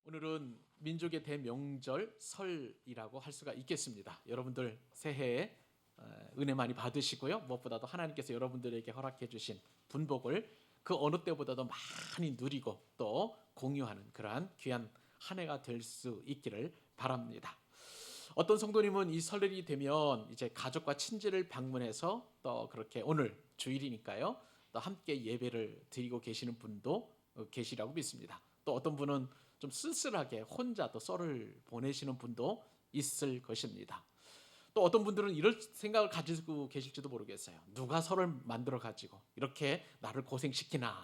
오늘은 민족의 대명절 설이라고 할 수가 있겠습니다. 여러분들 새해에 은혜 많이 받으시고요. 무엇보다도 하나님께서 여러분들에게 허락해 주신 분복을 그 어느 때보다도 많이 누리고 또 공유하는 그러한 귀한 한 해가 될 수 있기를 바랍니다. 어떤 성도님은 이 설날이 되면 이제 가족과 친지를 방문해서 또 그렇게 오늘 주일이니까요. 또 함께 예배를 드리고 계시는 분도 계시라고 믿습니다. 또 어떤 분은 좀 쓸쓸하게 혼자 또 썰을 보내시는 분도 있을 것입니다. 또 어떤 분들은 이럴 생각을 가지고 계실지도 모르겠어요. 누가 설을 만들어 가지고 이렇게 나를 고생시키나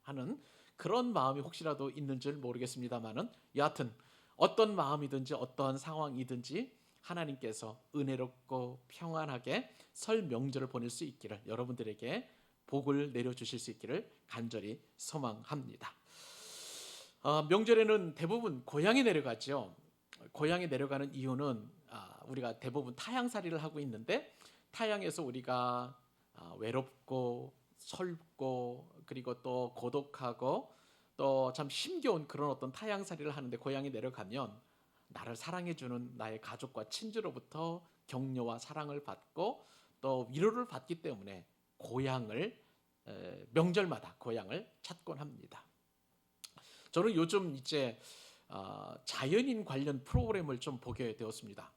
하는 그런 마음이 혹시라도 있는 줄 모르겠습니다만은 여하튼 어떤 마음이든지 어떠한 상황이든지 하나님께서 은혜롭고 평안하게 설 명절을 보낼 수 있기를 여러분들에게 복을 내려주실 수 있기를 간절히 소망합니다. 명절에는 대부분 고향에 내려가죠. 고향에 내려가는 이유는 우리가 대부분 타향살이를 하고 있는데 타향에서 우리가 외롭고 설고 그리고 또 고독하고 또 참 힘겨운 그런 어떤 타향살이를 하는데 고향에 내려가면 나를 사랑해주는 나의 가족과 친지로부터 격려와 사랑을 받고 또 위로를 받기 때문에 고향을 명절마다 고향을 찾곤 합니다. 저는 요즘 이제 자연인 관련 프로그램을 좀 보게 되었습니다.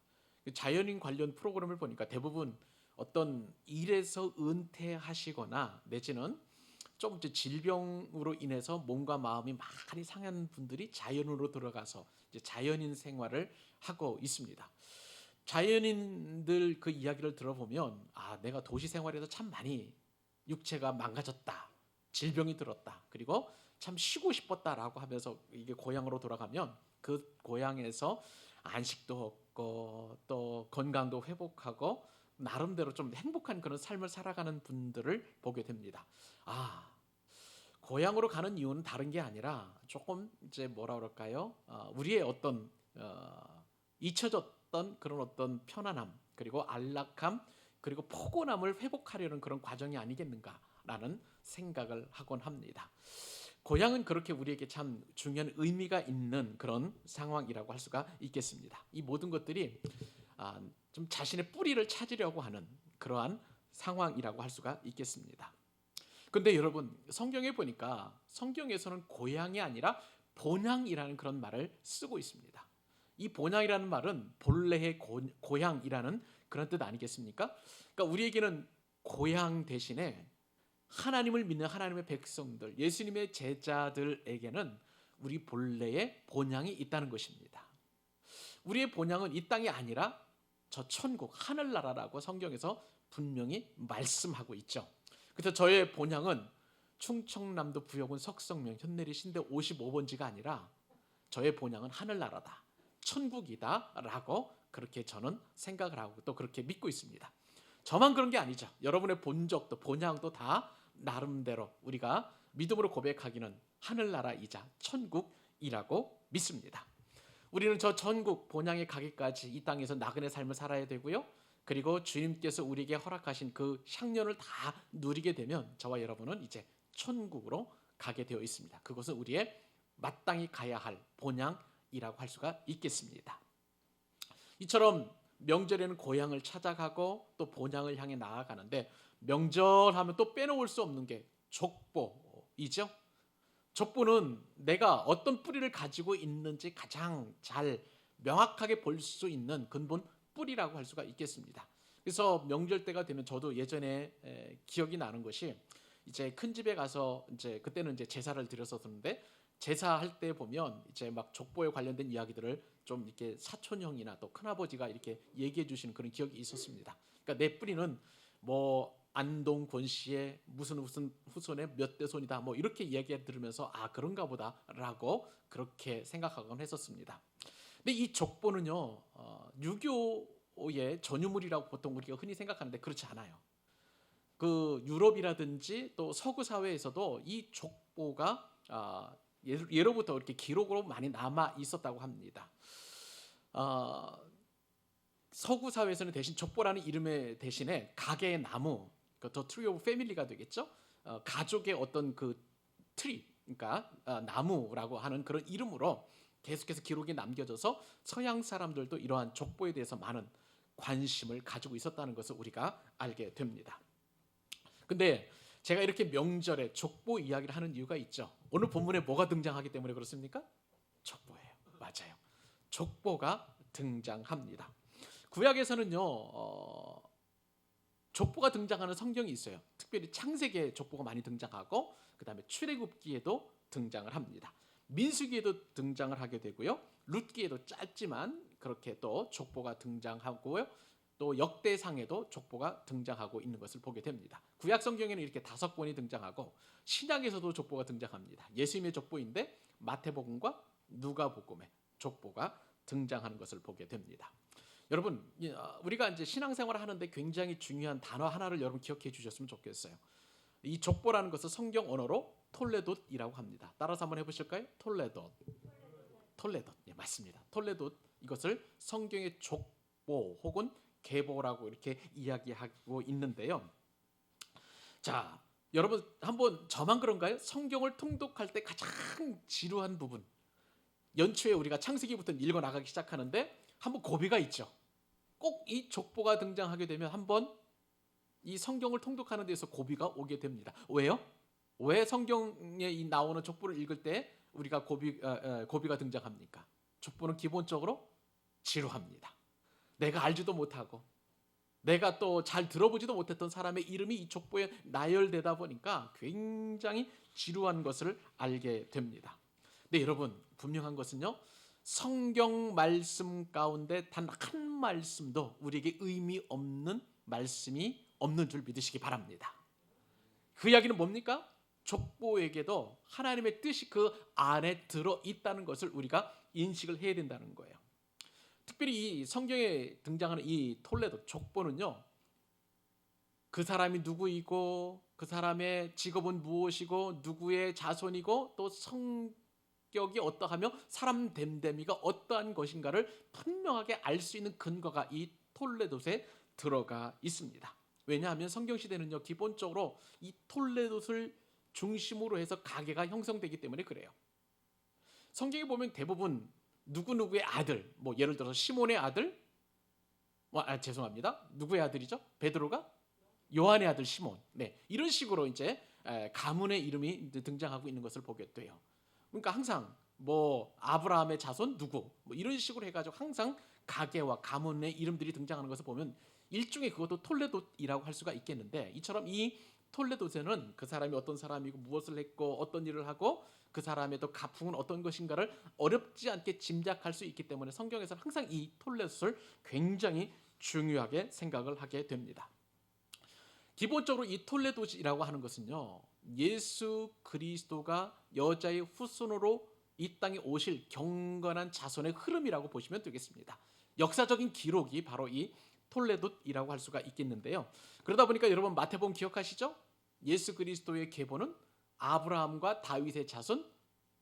자연인 관련 프로그램을 보니까 대부분 어떤 일에서 은퇴하시거나 내지는 좀 이제 질병으로 인해서 몸과 마음이 많이 상한 분들이 자연으로 들어가서 이제 자연인 생활을 하고 있습니다. 자연인들 그 이야기를 들어보면 내가 도시 생활에서 참 많이 육체가 망가졌다. 질병이 들었다. 그리고 참 쉬고 싶었다라고 하면서 이게 고향으로 돌아가면 그 고향에서 안식도 얻고 또 건강도 회복하고 나름대로 좀 행복한 그런 삶을 살아가는 분들을 보게 됩니다. 고향으로 가는 이유는 다른 게 아니라 조금 이제 뭐라 그럴까요? 우리의 어떤 잊혀졌던 그런 어떤 편안함 그리고 안락함 그리고 포근함을 회복하려는 그런 과정이 아니겠는가라는 생각을 하곤 합니다. 고향은 그렇게 우리에게 참 중요한 의미가 있는 그런 상황이라고 할 수가 있겠습니다. 이 모든 것들이 좀 자신의 뿌리를 찾으려고 하는 그러한 상황이라고 할 수가 있겠습니다. 근데 여러분 성경에 보니까 성경에서는 고향이 아니라 본향이라는 그런 말을 쓰고 있습니다. 이 본향이라는 말은 본래의 고향이라는 그런 뜻 아니겠습니까? 그러니까 우리에게는 고향 대신에 하나님을 믿는 하나님의 백성들, 예수님의 제자들에게는 우리 본래의 본향이 있다는 것입니다. 우리의 본향은 이 땅이 아니라 저 천국, 하늘나라라고 성경에서 분명히 말씀하고 있죠. 그래서 저의 본향은 충청남도 부여군 석성면 현내리 신대 55번지가 아니라 저의 본향은 하늘나라다, 천국이다 라고 그렇게 저는 생각을 하고 또 그렇게 믿고 있습니다. 저만 그런 게 아니죠. 여러분의 본적도 본향도 다 나름대로 우리가 믿음으로 고백하기는 하늘나라이자 천국이라고 믿습니다. 우리는 저 천국 본향에 가기까지 이 땅에서 나그네 삶을 살아야 되고요. 그리고 주님께서 우리에게 허락하신 그 향년을 다 누리게 되면 저와 여러분은 이제 천국으로 가게 되어 있습니다. 그것은 우리의 마땅히 가야 할 본향이라고 할 수가 있겠습니다. 이처럼 명절에는 고향을 찾아가고 또 본향을 향해 나아가는데 명절하면 또 빼놓을 수 없는 게 족보이죠. 족보는 내가 어떤 뿌리를 가지고 있는지 가장 잘 명확하게 볼 수 있는 근본 뿌리라고 할 수가 있겠습니다. 그래서 명절 때가 되면 저도 예전에 기억이 나는 것이 이제 큰 집에 가서 이제 그때는 이제 제사를 드렸었는데 제사할 때 보면 이제 막 족보에 관련된 이야기들을 좀 이렇게 사촌형이나 또 큰아버지가 이렇게 얘기해 주시는 그런 기억이 있었습니다. 그러니까 내 뿌리는 뭐 안동 권 씨의 무슨 후손의 몇 대손이다 뭐 이렇게 이야기 들으면서 그런가 보다라고 그렇게 생각하곤 했었습니다. 근데 이 족보는요 유교의 전유물이라고 보통 우리가 흔히 생각하는데 그렇지 않아요. 그 유럽이라든지 또 서구 사회에서도 이 족보가 예로부터 이렇게 기록으로 많이 남아 있었다고 합니다. 서구 사회에서는 대신 족보라는 이름의 대신에 가게의 나무, 더 트리 오브 패밀리가 되겠죠. 가족의 어떤 그 트리, 그러니까 나무라고 하는 그런 이름으로 계속해서 기록이 남겨져서 서양 사람들도 이러한 족보에 대해서 많은 관심을 가지고 있었다는 것을 우리가 알게 됩니다. 근데 제가 이렇게 명절에 족보 이야기를 하는 이유가 있죠. 오늘 본문에 뭐가 등장하기 때문에 그렇습니까? 족보예요. 맞아요. 족보가 등장합니다. 구약에서는요, 족보가 등장하는 성경이 있어요. 특별히 창세기에 족보가 많이 등장하고 그 다음에 출애굽기에도 등장을 합니다. 민수기에도 등장을 하게 되고요. 룻기에도 짧지만 그렇게 또 족보가 등장하고요. 또 역대상에도 족보가 등장하고 있는 것을 보게 됩니다. 구약 성경에는 이렇게 5권이 등장하고 신약에서도 족보가 등장합니다. 예수님의 족보인데 마태복음과 누가복음에 족보가 등장하는 것을 보게 됩니다. 여러분, 우리가 이제 신앙생활을 하는데 굉장히 중요한 단어 하나를 여러분 기억해 주셨으면 좋겠어요. 이 족보라는 것을 성경 언어로 톨레돗이라고 합니다. 따라서 한번 해보실까요? 톨레돗. 예, 맞습니다. 톨레돗, 이것을 성경의 족보 혹은 계보라고 이렇게 이야기하고 있는데요. 자, 여러분 한번 저만 그런가요? 성경을 통독할 때 가장 지루한 부분, 연초에 우리가 창세기부터 읽어 나가기 시작하는데 한번 고비가 있죠. 꼭 이 족보가 등장하게 되면 한번 이 성경을 통독하는 데서 고비가 오게 됩니다. 왜요? 왜 성경에 나오는 족보를 읽을 때 우리가 고비가 등장합니까? 족보는 기본적으로 지루합니다. 내가 알지도 못하고 내가 또 잘 들어보지도 못했던 사람의 이름이 이 족보에 나열되다 보니까 굉장히 지루한 것을 알게 됩니다. 근데 여러분, 분명한 것은요, 성경 말씀 가운데 단 한 말씀도 우리에게 의미 없는 말씀이 없는 줄 믿으시기 바랍니다. 그 이야기는 뭡니까? 족보에게도 하나님의 뜻이 그 안에 들어있다는 것을 우리가 인식을 해야 된다는 거예요. 특별히 이 성경에 등장하는 이 톨레도 족보는요, 그 사람이 누구이고 그 사람의 직업은 무엇이고 누구의 자손이고 또 성격이 어떠하며 사람 됨됨이가 어떠한 것인가를 분명하게 알 수 있는 근거가 이 톨레돗에 들어가 있습니다. 왜냐하면 성경시대는요, 기본적으로 이 톨레돗을 중심으로 해서 가계가 형성되기 때문에 그래요. 성경에 보면 대부분 누구누구의 아들, 뭐 예를 들어서 시몬의 아들, 죄송합니다. 누구의 아들이죠? 베드로가? 요한의 아들 시몬. 네, 이런 식으로 이제 가문의 이름이 등장하고 있는 것을 보게 돼요. 그러니까 항상 뭐 아브라함의 자손 누구, 뭐 이런 식으로 해가지고 항상 가계와 가문의 이름들이 등장하는 것을 보면 일종의 그것도 톨레돗이라고 할 수가 있겠는데, 이처럼 이 톨레돗에는 그 사람이 어떤 사람이고 무엇을 했고 어떤 일을 하고 그 사람의 또 가풍은 어떤 것인가를 어렵지 않게 짐작할 수 있기 때문에 성경에서는 항상 이 톨레돗을 굉장히 중요하게 생각을 하게 됩니다. 기본적으로 이 톨레돗이라고 하는 것은요, 예수 그리스도가 여자의 후손으로 이 땅에 오실 경건한 자손의 흐름이라고 보시면 되겠습니다. 역사적인 기록이 바로 이 톨레돗이라고 할 수가 있겠는데요. 그러다 보니까 여러분 마태복음 기억하시죠? 예수 그리스도의 계보는 아브라함과 다윗의 자손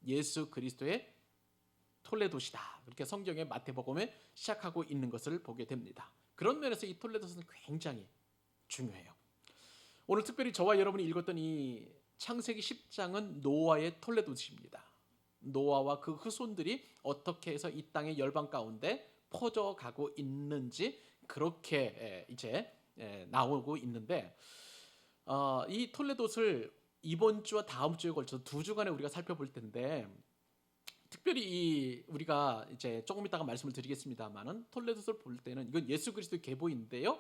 예수 그리스도의 톨레돗이다. 그렇게 성경의 마태복음에 시작하고 있는 것을 보게 됩니다. 그런 면에서 이 톨레돗은 굉장히 중요해요. 오늘 특별히 저와 여러분이 읽었던 이 창세기 10장은 노아의 톨레돗입니다. 노아와 그 후손들이 어떻게 해서 이 땅의 열방 가운데 퍼져가고 있는지 그렇게 이제 나오고 있는데, 이 톨레돗을 이번 주와 다음 주에 걸쳐서 2주간에 우리가 살펴볼 텐데, 특별히 우리가 이제 조금 이따가 말씀을 드리겠습니다만은 톨레돗을 볼 때는 이건 예수 그리스도의 계보인데요.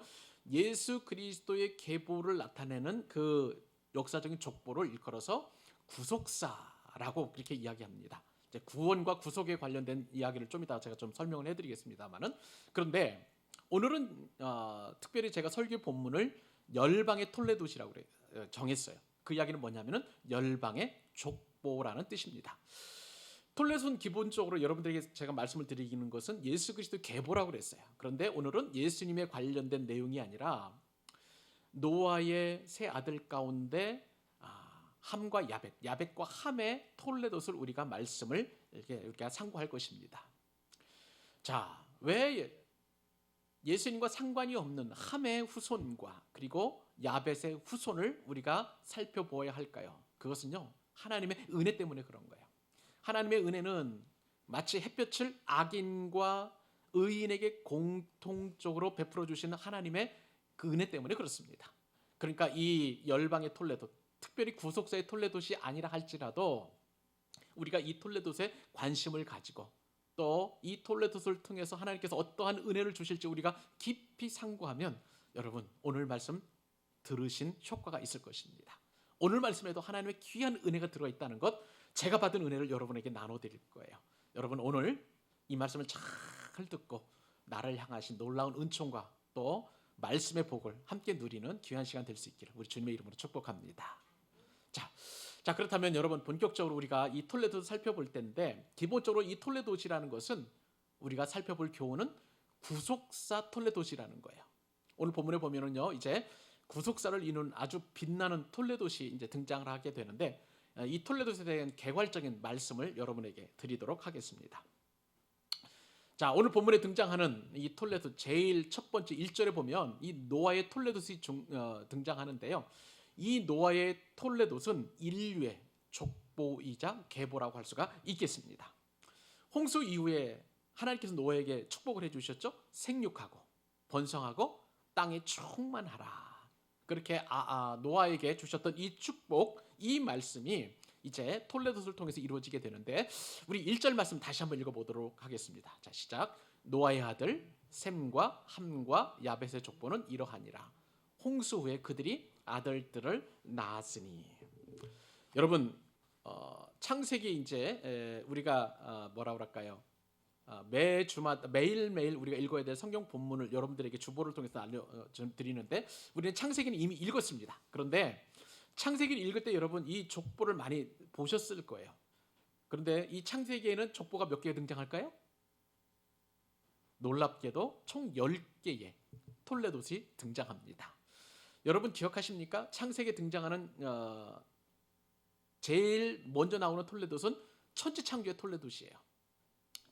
예수 그리스도의 계보를 나타내는 그 역사적인 족보를 일컬어서 구속사라고 그렇게 이야기합니다. 이제 구원과 구속에 관련된 이야기를 좀 이따가 제가 좀 설명을 해드리겠습니다만은, 그런데 오늘은 특별히 제가 설교 본문을 열방의 톨레돗이라고 정했어요. 그 이야기는 뭐냐면은 열방의 족보라는 뜻입니다. 톨레돗은 기본적으로 여러분들에게 제가 말씀을 드리는 것은 예수 그리스도 계보라고 그랬어요. 그런데 오늘은 예수님에 관련된 내용이 아니라 노아의 세 아들 가운데 함과 야벳과 함의 톨레돗을 우리가 말씀을 이렇게 상고할 것입니다. 자, 왜 예수님과 상관이 없는 함의 후손과 그리고 야벳의 후손을 우리가 살펴보아야 할까요? 그것은요, 하나님의 은혜 때문에 그런 거예요. 하나님의 은혜는 마치 햇볕을 악인과 의인에게 공통적으로 베풀어 주시는 하나님의 그 은혜 때문에 그렇습니다. 그러니까 이 열방의 톨레도, 특별히 구속사의 톨레도시 아니라 할지라도 우리가 이 톨레도에 관심을 가지고 또 이 톨레도를 통해서 하나님께서 어떠한 은혜를 주실지 우리가 깊이 상고하면 여러분 오늘 말씀 들으신 효과가 있을 것입니다. 오늘 말씀에도 하나님의 귀한 은혜가 들어있다는 것, 제가 받은 은혜를 여러분에게 나눠드릴 거예요. 여러분 오늘 이 말씀을 잘 듣고 나를 향하신 놀라운 은총과 또 말씀의 복을 함께 누리는 귀한 시간 될 수 있기를 우리 주님의 이름으로 축복합니다. 자 그렇다면 여러분 본격적으로 우리가 이 톨레도를 살펴볼 텐데, 기본적으로 이 톨레도시라는 것은 우리가 살펴볼 교훈은 구속사 톨레도시라는 거예요. 오늘 본문에 보면은요, 이제 구속사를 이룬 아주 빛나는 톨레도시 이제 등장을 하게 되는데, 이 톨레도에 대한 개괄적인 말씀을 여러분에게 드리도록 하겠습니다. 자, 오늘 본문에 등장하는 이 톨레도 제일 첫 번째 1절에 보면 이 노아의 톨레도시 등장하는데요. 이 노아의 톨레도는 인류의 족보이자 계보라고 할 수가 있겠습니다. 홍수 이후에 하나님께서 노아에게 축복을 해주셨죠. 생육하고 번성하고 땅에 충만하라. 그렇게 노아에게 주셨던 이 축복, 이 말씀이 이제 톨레도를 통해서 이루어지게 되는데, 우리 1절 말씀 다시 한번 읽어보도록 하겠습니다. 자, 시작. 노아의 아들 셈과 함과 야벳의 족보는 이러하니라. 홍수 후에 그들이 아들들을 낳았으니. 여러분 창세기 이제 우리가 뭐라 그럴까요? 매주마다 매일매일 우리가 읽어야 될 성경 본문을 여러분들에게 주보를 통해서 알려드리는데, 우리는 창세기는 이미 읽었습니다. 그런데 창세기를 읽을 때 여러분 이 족보를 많이 보셨을 거예요. 그런데 이 창세기에는 족보가 몇 개 등장할까요? 놀랍게도 총 10개의 톨레도시 등장합니다. 여러분 기억하십니까? 창세기에 등장하는 제일 먼저 나오는 톨레도는 천지창조의 톨레도시예요.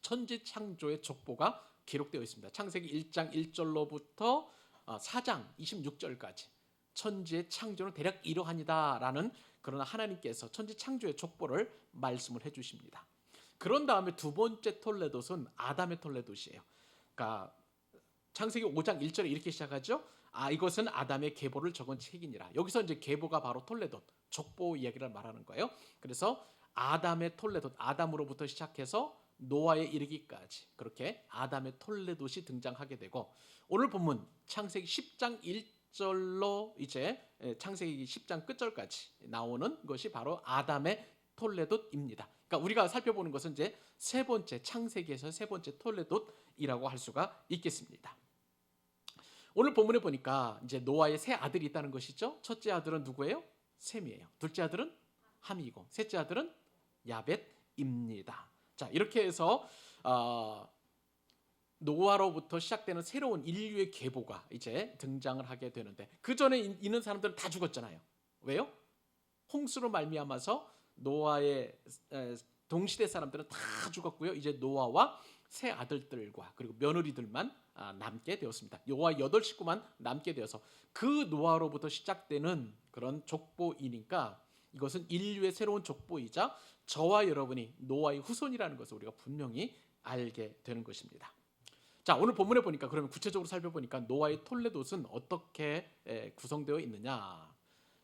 천지창조의 족보가 기록되어 있습니다. 창세기 1장 1절로부터 4장 26절까지 천지의 창조는 대략 이러하니다라는, 그러나 하나님께서 천지창조의 족보를 말씀을 해주십니다. 그런 다음에 두 번째 톨레도는 아담의 톨레도시예요. 그러니까 창세기 5장 1절에 이렇게 시작하죠. 이것은 아담의 계보를 적은 책이니라. 여기서 이제 계보가 바로 톨레도, 족보 이야기를 말하는 거예요. 그래서 아담의 톨레도, 아담으로부터 시작해서 노아에 이르기까지 그렇게 아담의 톨레도시 등장하게 되고, 오늘 본문 창세기 10장 1절로 이제 창세기 10장 끝절까지 나오는 것이 바로 아담의 톨레도입니다. 그러니까 우리가 살펴보는 것은 이제 세 번째, 창세기에서 세 번째 톨레도이라고 할 수가 있겠습니다. 오늘 본문에 보니까 이제 노아의 세 아들이 있다는 것이죠. 첫째 아들은 누구예요? 셈이에요. 둘째 아들은 함이고 셋째 아들은 야벳입니다. 자, 이렇게 해서 노아로부터 시작되는 새로운 인류의 계보가 이제 등장을 하게 되는데, 그 전에 있는 사람들은 다 죽었잖아요. 왜요? 홍수로 말미암아서 노아의 동시대 사람들은 다 죽었고요. 이제 노아와 세 아들들과 그리고 며느리들만 남게 되었습니다. 노아 8식구만 남게 되어서 그 노아로부터 시작되는 그런 족보이니까 이것은 인류의 새로운 족보이자 저와 여러분이 노아의 후손이라는 것을 우리가 분명히 알게 되는 것입니다. 자, 오늘 본문에 보니까 그러면 구체적으로 살펴보니까 노아의 톨레도는 어떻게 구성되어 있느냐.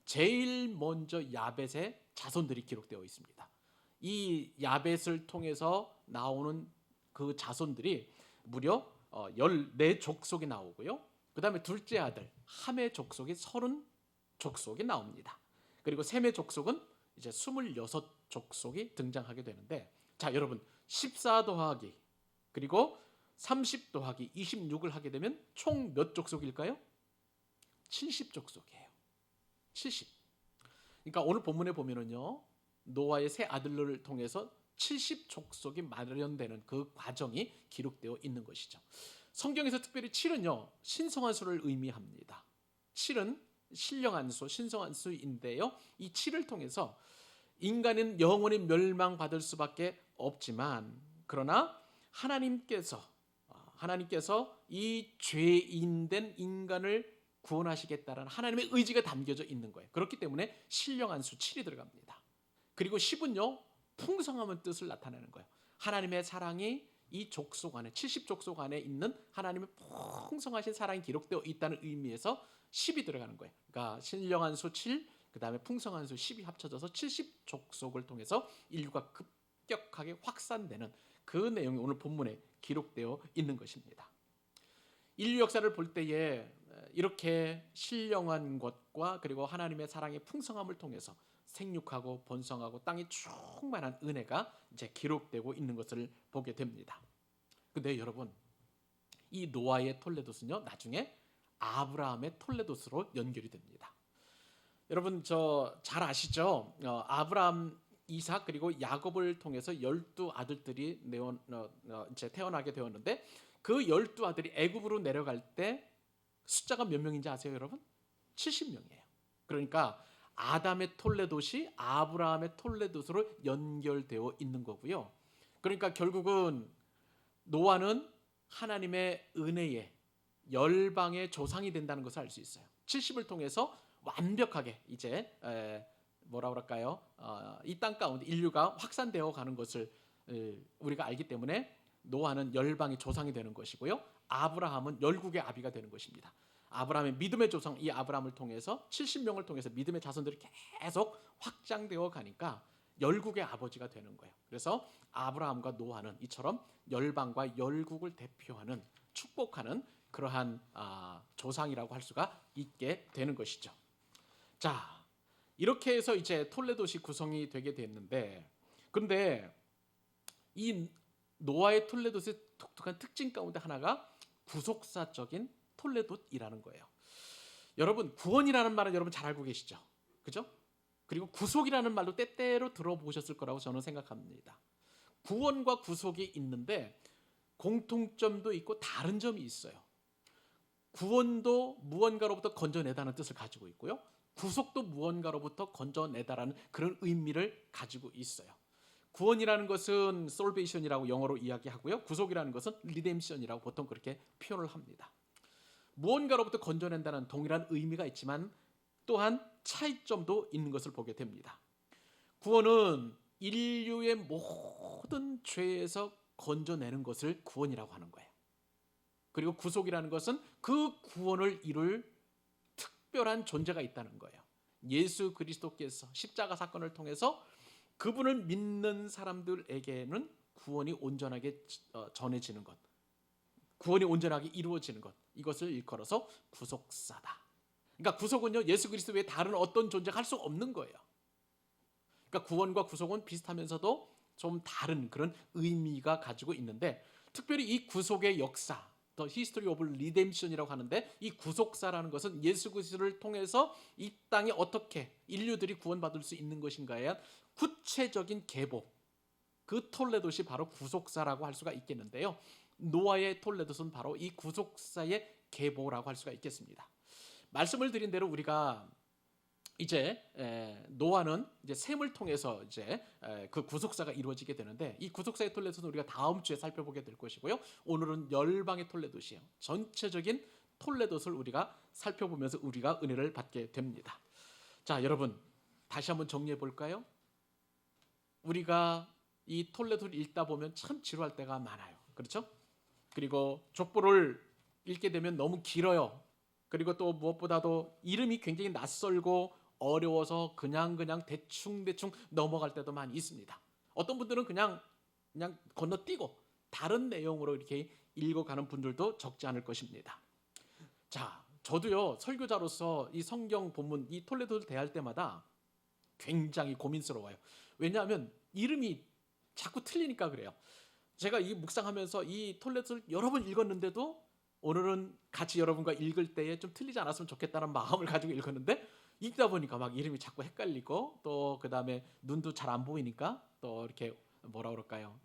제일 먼저 야벳의 자손들이 기록되어 있습니다. 이 야벳을 통해서 나오는 그 자손들이 무려 14족속이 나오고요. 그 다음에 둘째 아들 함의 족속이 30족속이 나옵니다. 그리고 셈의 족속은 이제 26족속이 등장하게 되는데, 자 여러분 14 더하기 그리고 30 더하기 26을 하게 되면 총 몇 족속일까요? 70족속이에요. 70. 그러니까 오늘 본문에 보면은요, 노아의 세 아들들을 통해서 70족속이 마련되는 그 과정이 기록되어 있는 것이죠. 성경에서 특별히 7은요 신성한 수를 의미합니다. 7은 신령한 수, 신성한 수인데요, 이 7을 통해서 인간은 영원히 멸망받을 수밖에 없지만, 그러나 하나님께서 이 죄인된 인간을 구원하시겠다라는 하나님의 의지가 담겨져 있는 거예요. 그렇기 때문에 신령한 수 7이 들어갑니다. 그리고 10은요 풍성함의 뜻을 나타내는 거예요. 하나님의 사랑이 이 족속 안에 70족속 안에 있는 하나님의 풍성하신 사랑이 기록되어 있다는 의미에서 10이 들어가는 거예요. 그러니까 신령한 수 7, 그다음에 풍성한 수 10이 합쳐져서 70족속을 통해서 인류가 급격하게 확산되는 그 내용이 오늘 본문에 기록되어 있는 것입니다. 인류 역사를 볼 때에 이렇게 신령한 것과 그리고 하나님의 사랑의 풍성함을 통해서 생육하고 번성하고 땅이 충만한 은혜가 이제 기록되고 있는 것을 보게 됩니다. 근데 여러분, 이 노아의 톨레도스는요, 나중에 아브라함의 톨레도스로 연결이 됩니다. 여러분 저 잘 아시죠? 아브라함, 이삭 그리고 야곱을 통해서 12아들들이 이제 태어나게 되었는데 그 12아들이 애굽으로 내려갈 때 숫자가 몇 명인지 아세요, 여러분? 70명이에요. 그러니까 아담의 톨레도시 아브라함의 톨레도스로 연결되어 있는 거고요. 그러니까 결국은 노아는 하나님의 은혜의 열방의 조상이 된다는 것을 알 수 있어요. 70을 통해서 완벽하게 이제 뭐라 그럴까요? 이 땅 가운데 인류가 확산되어 가는 것을 우리가 알기 때문에 노아는 열방의 조상이 되는 것이고요. 아브라함은 열국의 아비가 되는 것입니다. 아브라함의 믿음의 조상, 이 아브라함을 통해서 70명을 통해서 믿음의 자손들이 계속 확장되어 가니까 열국의 아버지가 되는 거예요. 그래서 아브라함과 노아는 이처럼 열방과 열국을 대표하는 축복하는 그러한 조상이라고 할 수가 있게 되는 것이죠. 자, 이렇게 해서 이제 톨레도시 구성이 되게 됐는데, 그런데 이 노아의 톨레도스의 독특한 특징 가운데 하나가 구속사적인 톨레돗이라는 거예요. 여러분, 구원이라는 말은 여러분 잘 알고 계시죠? 그죠? 그리고 구속이라는 말도 때때로 들어보셨을 거라고 저는 생각합니다. 구원과 구속이 있는데 공통점도 있고 다른 점이 있어요. 구원도 무언가로부터 건져내다는 뜻을 가지고 있고요. 구속도 무언가로부터 건져내다라는 그런 의미를 가지고 있어요. 구원이라는 것은 salvation이라고 영어로 이야기하고요. 구속이라는 것은 redemption이라고 보통 그렇게 표현을 합니다. 무언가로부터 건져낸다는 동일한 의미가 있지만 또한 차이점도 있는 것을 보게 됩니다. 구원은 인류의 모든 죄에서 건져내는 것을 구원이라고 하는 거예요. 그리고 구속이라는 것은 그 구원을 이룰 특별한 존재가 있다는 거예요. 예수 그리스도께서 십자가 사건을 통해서 그분을 믿는 사람들에게는 구원이 온전하게 전해지는 것, 구원이 온전하게 이루어지는 것, 이것을 일컬어서 구속사다. 그러니까 구속은요, 예수 그리스도 외에 다른 어떤 존재가 할 수 없는 거예요. 그러니까 구원과 구속은 비슷하면서도 좀 다른 그런 의미가 가지고 있는데, 특별히 이 구속의 역사, The History of Redemption이라고 하는데, 이 구속사라는 것은 예수 그리스도를 통해서 이 땅에 어떻게 인류들이 구원받을 수 있는 것인가에 대한 구체적인 계보, 그 톨레돗이 바로 구속사라고 할 수가 있겠는데요. 노아의 톨레돗은 바로 이 구속사의 계보라고 할 수가 있겠습니다. 말씀을 드린 대로 우리가 이제 노아는 이제 셈을 통해서 이제 그 구속사가 이루어지게 되는데, 이 구속사의 톨레돗은 우리가 다음 주에 살펴보게 될 것이고요. 오늘은 열방의 톨레돗이에요. 전체적인 톨레돗을 우리가 살펴보면서 우리가 은혜를 받게 됩니다. 자, 여러분 다시 한번 정리해 볼까요? 우리가 이 톨레돗을 읽다 보면 참 지루할 때가 많아요. 그렇죠? 그리고 족보를 읽게 되면 너무 길어요. 그리고 또 무엇보다도 이름이 굉장히 낯설고 어려워서 그냥 대충 넘어갈 때도 많이 있습니다. 어떤 분들은 그냥 건너뛰고 다른 내용으로 이렇게 읽어가는 분들도 적지 않을 것입니다. 자, 저도요, 설교자로서 이 성경 본문, 이 톨레도를 대할 때마다 굉장히 고민스러워요. 왜냐하면 이름이 자꾸 틀리니까 그래요. 제가 이 묵상하면서 이 톨레도를 여러 번 읽었는데도 오늘은 같이 여러분과 읽을 때에 좀 틀리지 않았으면 좋겠다는 마음을 가지고 읽었는데, 읽다 보니까 막 이름이 자꾸 헷갈리고, 또 그 다음에 눈도 잘 안 보이니까 또 이렇게 뭐라 그럴까요?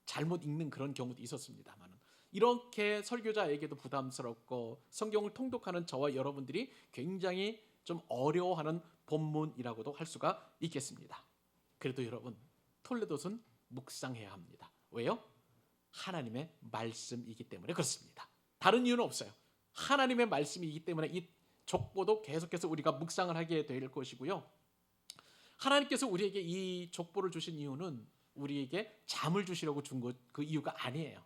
잘못 읽는 그런 경우도 있었습니다만은, 이렇게 설교자에게도 부담스럽고 성경을 통독하는 저와 여러분들이 굉장히 좀 어려워하는 본문이라고도 할 수가 있겠습니다. 그래도 여러분, 톨레돗은 묵상해야 합니다. 왜요? 하나님의 말씀이기 때문에 그렇습니다. 다른 이유는 없어요. 하나님의 말씀이기 때문에 이 족보도 계속해서 우리가 묵상을 하게 될 것이고요. 하나님께서 우리에게 이 족보를 주신 이유는 우리에게 잠을 주시려고 준 그 이유가 아니에요.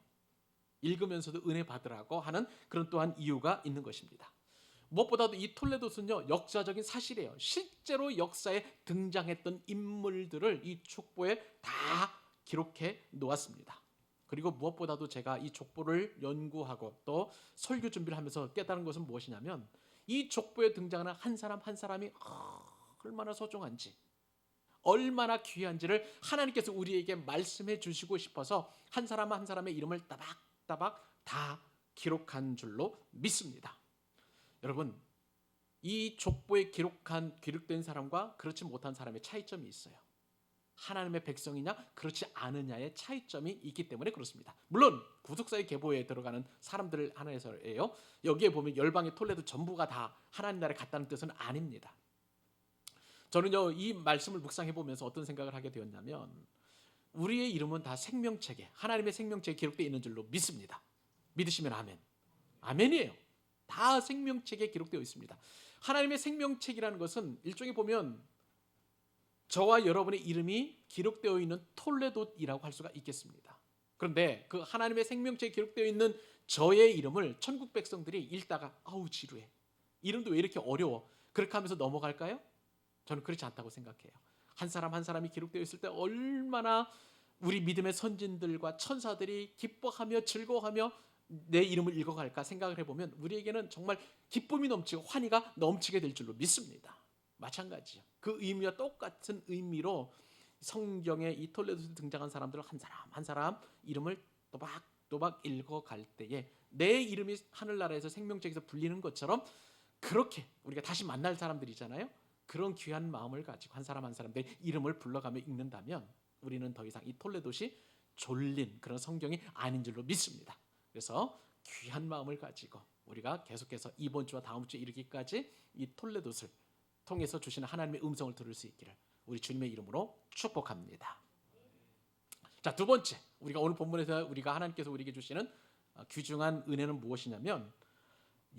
읽으면서도 은혜 받으라고 하는 그런 또한 이유가 있는 것입니다. 무엇보다도 이 톨레도스는요, 역사적인 사실이에요. 실제로 역사에 등장했던 인물들을 이 족보에 다 기록해 놓았습니다. 그리고 무엇보다도 제가 이 족보를 연구하고 또 설교 준비를 하면서 깨달은 것은 무엇이냐면, 이 족보에 등장하는 한 사람 한 사람이 얼마나 소중한지, 얼마나 귀한지를 하나님께서 우리에게 말씀해 주시고 싶어서 한 사람 한 사람의 이름을 따박따박 다 기록한 줄로 믿습니다. 여러분, 이 족보에 기록된 사람과 그렇지 못한 사람의 차이점이 있어요. 하나님의 백성이냐 그렇지 않으냐의 차이점이 있기 때문에 그렇습니다. 물론 구속사의 계보에 들어가는 사람들 하나에서예요. 여기에 보면 열방의 톨레도 전부가 다 하나님 나라에 갔다는 뜻은 아닙니다. 저는요, 이 말씀을 묵상해 보면서 어떤 생각을 하게 되었냐면, 우리의 이름은 다 생명책에, 하나님의 생명책에 기록되어 있는 줄로 믿습니다. 믿으시면 아멘. 아멘이에요. 다 생명책에 기록되어 있습니다. 하나님의 생명책이라는 것은 일종의 보면 저와 여러분의 이름이 기록되어 있는 톨레도이라고 할 수가 있겠습니다. 그런데 그 하나님의 생명책에 기록되어 있는 저의 이름을 천국 백성들이 읽다가 아우 지루해, 이름도 왜 이렇게 어려워, 그렇게 하면서 넘어갈까요? 저는 그렇지 않다고 생각해요. 한 사람 한 사람이 기록되어 있을 때 얼마나 우리 믿음의 선진들과 천사들이 기뻐하며 즐거워하며 내 이름을 읽어갈까 생각을 해보면 우리에게는 정말 기쁨이 넘치고 환희가 넘치게 될 줄로 믿습니다. 마찬가지요. 그 의미와 똑같은 의미로 성경에 이 톨레도에 등장한 사람들 한 사람 한 사람 이름을 또박또박 읽어갈 때에 내 이름이 하늘나라에서 생명책에서 불리는 것처럼, 그렇게 우리가 다시 만날 사람들이잖아요. 그런 귀한 마음을 가지고 한 사람 한 사람들 이름을 불러가며 읽는다면 우리는 더 이상 이 톨레도시 졸린 그런 성경이 아닌 줄로 믿습니다. 그래서 귀한 마음을 가지고 우리가 계속해서 이번 주와 다음 주에 이르기까지 이 톨레도스를 통해서 주시는 하나님의 음성을 들을 수 있기를 우리 주님의 이름으로 축복합니다. 자, 두 번째, 우리가 오늘 본문에서 우리가 하나님께서 우리에게 주시는 귀중한 은혜는 무엇이냐면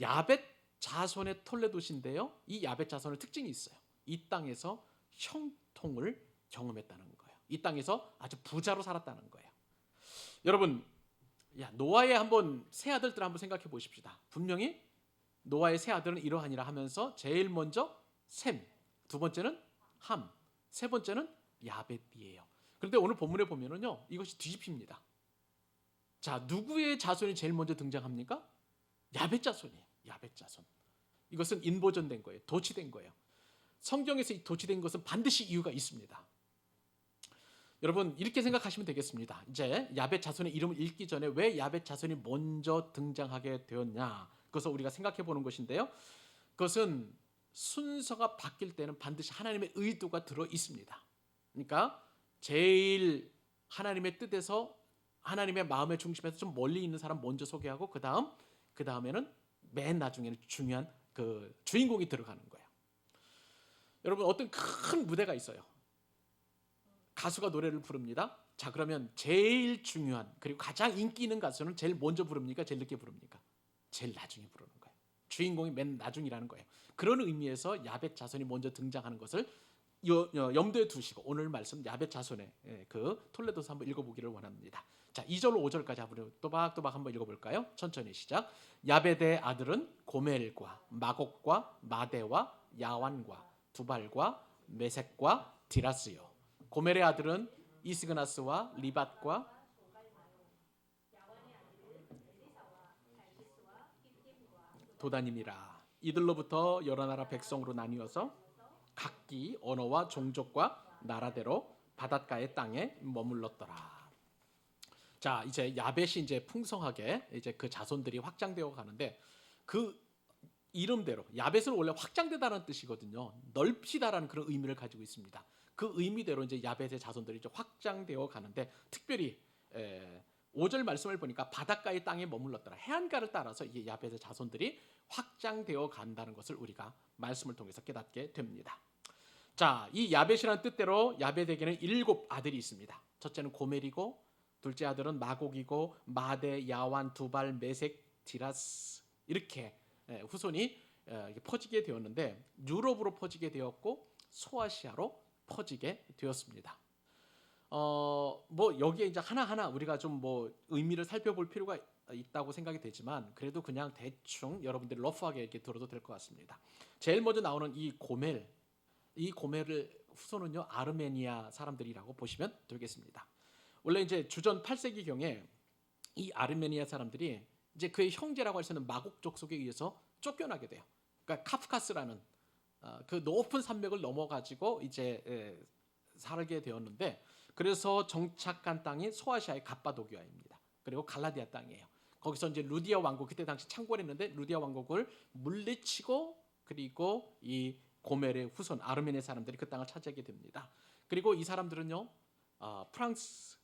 야벳 자손의 톨레도시인데요, 이 야벳 자손의 특징이 있어요. 이 땅에서 형통을 경험했다는 거예요. 이 땅에서 아주 부자로 살았다는 거예요. 여러분, 노아의 세 아들들 한번 생각해 보십시다. 분명히 노아의 세 아들은 이러하니라 하면서 제일 먼저 셈, 두 번째는 함, 세 번째는 야벳이에요. 그런데 오늘 본문에 보면은요, 이것이 뒤집힙니다. 자, 누구의 자손이 제일 먼저 등장합니까? 야벳 자손이에요. 야벳 자손. 이것은 인보전된 거예요. 도치된 거예요. 성경에서 도치된 것은 반드시 이유가 있습니다. 여러분, 이렇게 생각하시면 되겠습니다. 이제 야벳 자손의 이름을 읽기 전에 왜 야벳 자손이 먼저 등장하게 되었냐, 그것을 우리가 생각해 보는 것인데요, 그것은 순서가 바뀔 때는 반드시 하나님의 의도가 들어 있습니다. 그러니까 제일 하나님의 뜻에서 하나님의 마음의 중심에서 좀 멀리 있는 사람 먼저 소개하고 그 다음에는 맨 나중에는 중요한 그 주인공이 들어가는 거예요. 여러분, 어떤 큰 무대가 있어요. 가수가 노래를 부릅니다. 자, 그러면 제일 중요한 그리고 가장 인기 있는 가수는 제일 먼저 부릅니까? 제일 늦게 부릅니까? 제일 나중에 부르는 거예요. 주인공이 맨 나중이라는 거예요. 그런 의미에서 야벳 자손이 먼저 등장하는 것을 염두에 두시고 오늘 말씀 야벳 자손의 그 톨레도서 한번 읽어보기를 원합니다. 자, 2절로 5절까지 한번 또박또박 한번 읽어볼까요? 천천히 시작. 야벳의 아들은 고멜과 마곡과 마대와 야완과 두발과 메색과 디라스요. 고멜의 아들은 이스그나스와 리밧과 도다님이라. 이들로부터 여러 나라 백성으로 나뉘어서 각기 언어와 종족과 나라대로 바닷가의 땅에 머물렀더라. 자, 이제 야벳이 이제 풍성하게 이제 그 자손들이 확장되어 가는데, 그 이름대로 야벳은 원래 확장되다라는 뜻이거든요. 넓히다라는 그런 의미를 가지고 있습니다. 그 의미대로 이제 야벳의 자손들이 이제 확장되어 가는데, 특별히 5절 말씀을 보니까 바닷가의 땅에 머물렀더라. 해안가를 따라서 이게 야벳의 자손들이 확장되어 간다는 것을 우리가 말씀을 통해서 깨닫게 됩니다. 자, 이 야벳이라는 뜻대로 야벳에게는 7 아들이 있습니다. 첫째는 고멜이고, 둘째 아들은 마곡이고, 마대, 야완, 두발, 메색, 디라스, 이렇게 후손이 퍼지게 되었는데 유럽으로 퍼지게 되었고 소아시아로 퍼지게 되었습니다. 뭐 여기에 이제 하나하나 우리가 좀 뭐 의미를 살펴볼 필요가 있다고 생각이 되지만 그래도 그냥 대충 여러분들이 러프하게 이렇게 들어도 될 것 같습니다. 제일 먼저 나오는 이 고멜, 이 고멜을 후손은요 아르메니아 사람들이라고 보시면 되겠습니다. 원래 이제 주전 8세기 경에 이 아르메니아 사람들이 이제 그의 형제라고 할 수 있는 마곡 족속에 의해서 쫓겨나게 돼요. 그러니까 카프카스라는 그 높은 산맥을 넘어 가지고 이제 살게 되었는데 그래서 정착한 땅이 소아시아의 갑바도기아입니다. 그리고 갈라디아 땅이에요. 거기서 이제 루디아 왕국 그때 당시 창궐했는데 루디아 왕국을 물리치고 그리고 이 고멜의 후손 아르메니아 사람들이 그 땅을 차지하게 됩니다. 그리고 이 사람들은요 프랑스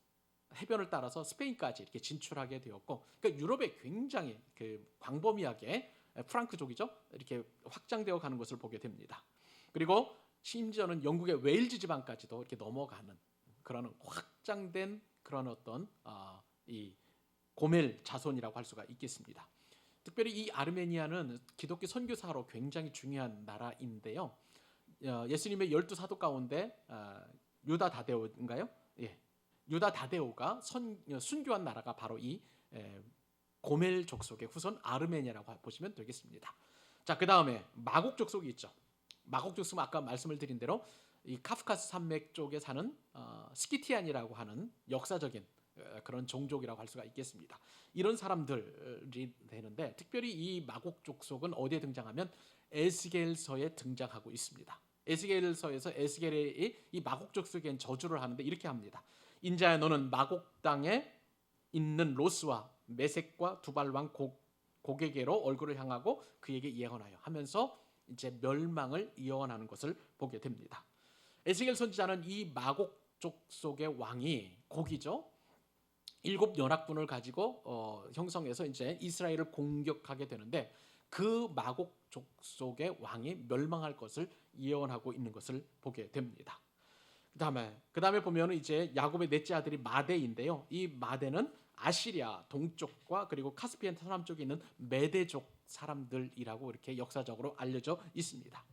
해변을 따라서 스페인까지 이렇게 진출하게 되었고, 그러니까 유럽에 굉장히 그 광범위하게 프랑크족이죠 이렇게 확장되어 가는 것을 보게 됩니다. 그리고 심지어는 영국의 웨일즈 지방까지도 이렇게 넘어가는 그런 확장된 그런 어떤 이 고멜 자손이라고 할 수가 있겠습니다. 특별히 이 아르메니아는 기독교 선교사로 굉장히 중요한 나라인데요. 예수님의 12사도 가운데 유다 다데오인가요? 예. 유다 다데오가 순교한 나라가 바로 이 고멜 족속의 후손 아르메니아라고 보시면 되겠습니다. 자, 그다음에 마곡 족속이 있죠. 마곡 족속은 아까 말씀을 드린 대로 이 카프카스 산맥 쪽에 사는 스키티안이라고 하는 역사적인 그런 종족이라고 할 수가 있겠습니다. 이런 사람들이 되는데 특별히 이 마곡 족속은 어디에 등장하면 에스겔서에 등장하고 있습니다. 에스겔서에서 에스겔이 이 마곡 족속에 저주를 하는데 이렇게 합니다. 인자야 너는 마곡 땅에 있는 로스와 메섹과 두발 왕 고게게로 얼굴을 향하고 그에게 예언하여 하면서 이제 멸망을 예언하는 것을 보게 됩니다. 에스겔 선지자는 이 마곡 족속의 왕이 고기죠. 7 연합군을 가지고 형성해서 이제 이스라엘을 공격하게 되는데 그 마곡 족속의 왕이 멸망할 것을 예언하고 있는 것을 보게 됩니다. 그다음에 보면은 이제 야곱의 넷째 아들이 마대인데요. 이 마대는 아시리아 동쪽과 그리고 카스피안 서남쪽에 있는 메대족 사람들이라고 이렇게 역사적으로 알려져 있습니다.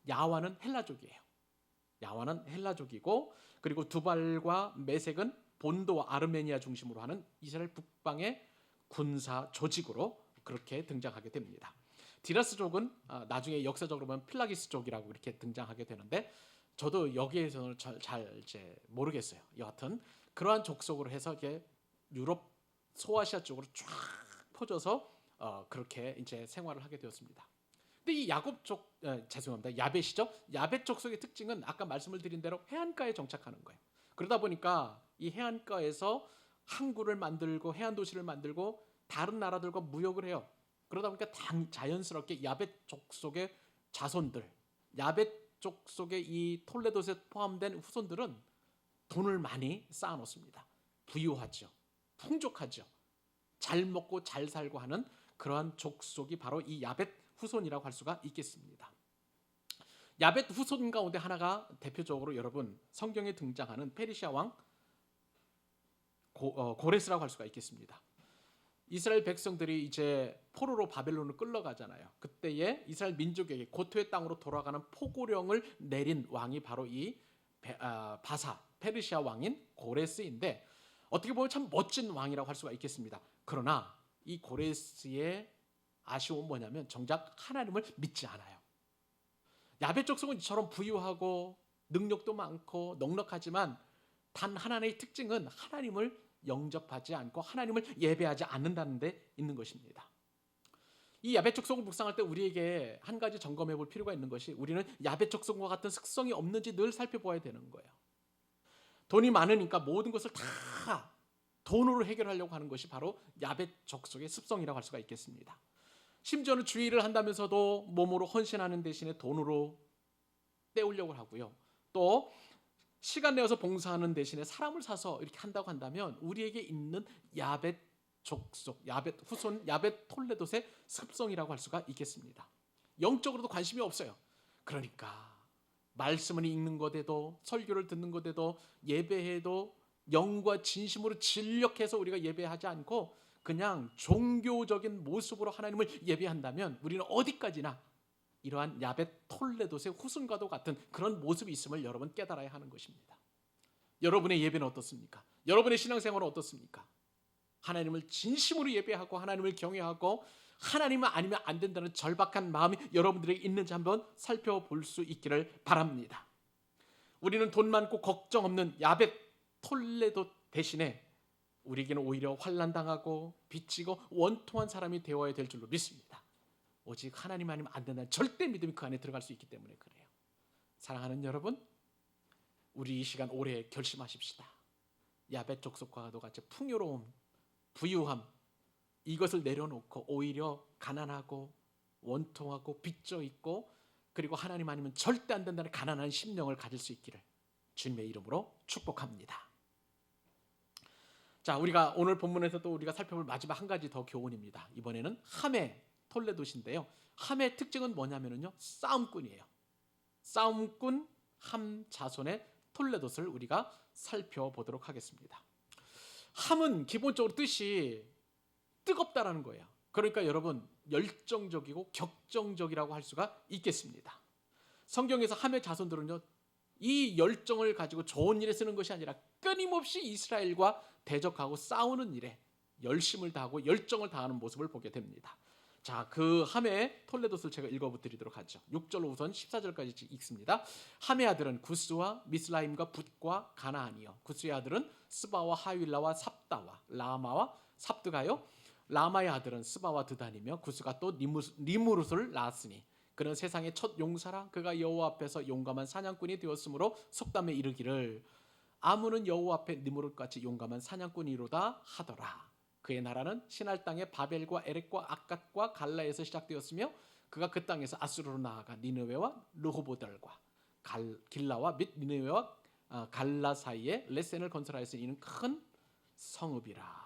야와는 헬라족이에요. 야와는 헬라족이고 그리고 두발과 메섹은 본도와 아르메니아 중심으로 하는 이스라엘 북방의 군사 조직으로 그렇게 등장하게 됩니다. 디라스족은 나중에 역사적으로 보면 필라기스족이라고 이렇게 등장하게 되는데 저도 여기에서는 잘 이제 모르겠어요. 여하튼 그러한 족속으로 해서 이게 유럽 소아시아 쪽으로 쫙 퍼져서 그렇게 이제 생활을 하게 되었습니다. 근데 이 야곱족 죄송합니다. 야벳이죠. 야벳 족속의 특징은 아까 말씀을 드린 대로 해안가에 정착하는 거예요. 그러다 보니까 이 해안가에서 항구를 만들고 해안 도시를 만들고 다른 나라들과 무역을 해요. 그러다 보니까 자연스럽게 야벳 족속의 자손들, 야벳 족속의 이 톨레도에 포함된 후손들은 돈을 많이 쌓아놓습니다. 부유하죠. 풍족하죠. 잘 먹고 잘 살고 하는 그러한 족속이 바로 이 야벳 후손이라고 할 수가 있겠습니다. 야벳 후손 가운데 하나가 대표적으로 여러분 성경에 등장하는 페르시아 왕 고레스라고 할 수가 있겠습니다. 이스라엘 백성들이 이제 포로로 바벨론을 끌려가잖아요. 그때에 이스라엘 민족에게 고토의 땅으로 돌아가는 포고령을 내린 왕이 바로 이 바사 페르시아 왕인 고레스인데 어떻게 보면 참 멋진 왕이라고 할 수가 있겠습니다. 그러나 이 고레스의 아쉬움은 뭐냐면 정작 하나님을 믿지 않아요. 야벳 족속은 이처럼 부유하고 능력도 많고 넉넉하지만 단 하나의 특징은 하나님을 영접하지 않고 하나님을 예배하지 않는다는 데 있는 것입니다. 이 야벳 족속을 묵상할 때 우리에게 한 가지 점검해 볼 필요가 있는 것이 우리는 야벳 족속과 같은 습성이 없는지 늘 살펴보아야 되는 거예요. 돈이 많으니까 모든 것을 다 돈으로 해결하려고 하는 것이 바로 야벳 족속의 습성이라고 할 수가 있겠습니다. 심지어는 주의를 한다면서도 몸으로 헌신하는 대신에 돈으로 때우려고 하고요. 또 시간 내어서 봉사하는 대신에 사람을 사서 이렇게 한다고 한다면 우리에게 있는 야벳 족속, 야벳 후손, 야벳 톨레도의 습성이라고 할 수가 있겠습니다. 영적으로도 관심이 없어요. 그러니까 말씀을 읽는 것에도 설교를 듣는 것에도 예배해도 영과 진심으로 진력해서 우리가 예배하지 않고 그냥 종교적인 모습으로 하나님을 예배한다면 우리는 어디까지나 이러한 야벳 톨레도의 후손과도 같은 그런 모습이 있음을 여러분 깨달아야 하는 것입니다. 여러분의 예배는 어떻습니까? 여러분의 신앙생활은 어떻습니까? 하나님을 진심으로 예배하고 하나님을 경외하고 하나님은 아니면 안 된다는 절박한 마음이 여러분들에게 있는지 한번 살펴볼 수 있기를 바랍니다. 우리는 돈 많고 걱정 없는 야벳 톨레도 대신에 우리에게는 오히려 환난당하고 빚지고 원통한 사람이 되어야 될 줄로 믿습니다. 오직 하나님 아니면 안 된다는 절대 믿음이 그 안에 들어갈 수 있기 때문에 그래요. 사랑하는 여러분, 우리 이 시간 올해 결심하십시다. 야벳 족속과도 같이 풍요로움, 부유함, 이것을 내려놓고 오히려 가난하고 원통하고 빚져 있고 그리고 하나님 아니면 절대 안 된다는 가난한 심령을 가질 수 있기를 주님의 이름으로 축복합니다. 자, 우리가 오늘 본문에서도 우리가 살펴볼 마지막 한 가지 더 교훈입니다. 이번에는 함의 톨레도시인데요. 함의 특징은 뭐냐면요, 싸움꾼이에요. 싸움꾼 함 자손의 톨레도스를 우리가 살펴보도록 하겠습니다. 함은 기본적으로 뜻이 뜨겁다라는 거예요. 그러니까 여러분, 열정적이고 격정적이라고 할 수가 있겠습니다. 성경에서 함의 자손들은요, 이 열정을 가지고 좋은 일에 쓰는 것이 아니라 끊임없이 이스라엘과 대적하고 싸우는 일에 열심을 다하고 열정을 다하는 모습을 보게 됩니다. 자, 그 함의 톨레도스를 제가 읽어드리도록 하죠. 6절로 우선 14절까지 읽습니다. 함의 아들은 구스와 미스라임과 붓과 가나안이요. 구스의 아들은 스바와 하윌라와 삽다와 라마와 삽드가요. 라마의 아들은 스바와 드단이며 구스가 또 니무롯을 낳았으니 그는 세상의 첫 용사라. 그가 여호와 앞에서 용감한 사냥꾼이 되었으므로 속담에 이르기를 아문은 여호와 앞에 니무롯같이 용감한 사냥꾼이로다 하더라. 그의 나라는 신할 땅의 바벨과 에렉과 악갓과 갈라에서 시작되었으며 그가 그 땅에서 아수르로 나아가 니느웨와 르호보달과 길라와 및 니느웨와 갈라 사이에 레센을 건설하였으니 이는 큰 성읍이라.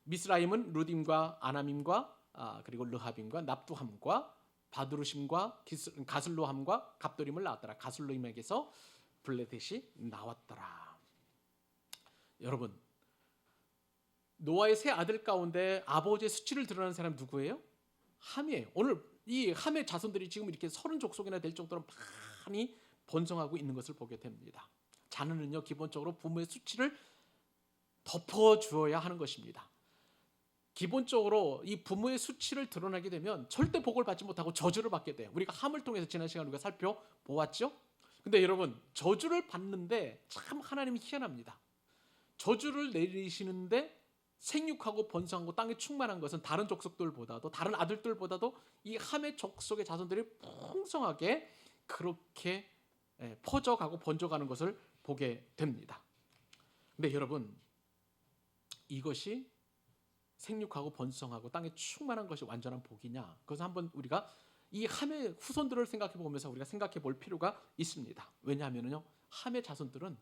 미스라임은 루딤과 아나밈과 그리고 르하빔과 납두함과 바두르심과 가슬로함과 갑도림을 낳았더라. 가슬로임에게서 블레셋이 나왔더라. 여러분, 노아의 세 아들 가운데 아버지의 수치를 드러낸 사람 누구예요? 함이에요. 오늘 이 함의 자손들이 지금 이렇게 30족속이나 될 정도로 많이 번성하고 있는 것을 보게 됩니다. 자녀는요, 기본적으로 부모의 수치를 덮어주어야 하는 것입니다. 기본적으로 이 부모의 수치를 드러나게 되면 절대 복을 받지 못하고 저주를 받게 돼요. 우리가 함을 통해서 지난 시간 우리가 살펴보았죠. 근데 여러분, 저주를 받는데 참 하나님이 희한합니다. 저주를 내리시는데 생육하고 번성하고 땅에 충만한 것은 다른 족속들보다도 다른 아들들보다도 이 함의 족속의 자손들이 풍성하게 그렇게 퍼져가고 번져가는 것을 보게 됩니다. 근데 여러분, 이것이 생육하고 번성하고 땅에 충만한 것이 완전한 복이냐? 그것은 한번 우리가 이 함의 후손들을 생각해 보면서 우리가 생각해 볼 필요가 있습니다. 왜냐하면요, 함의 자손들은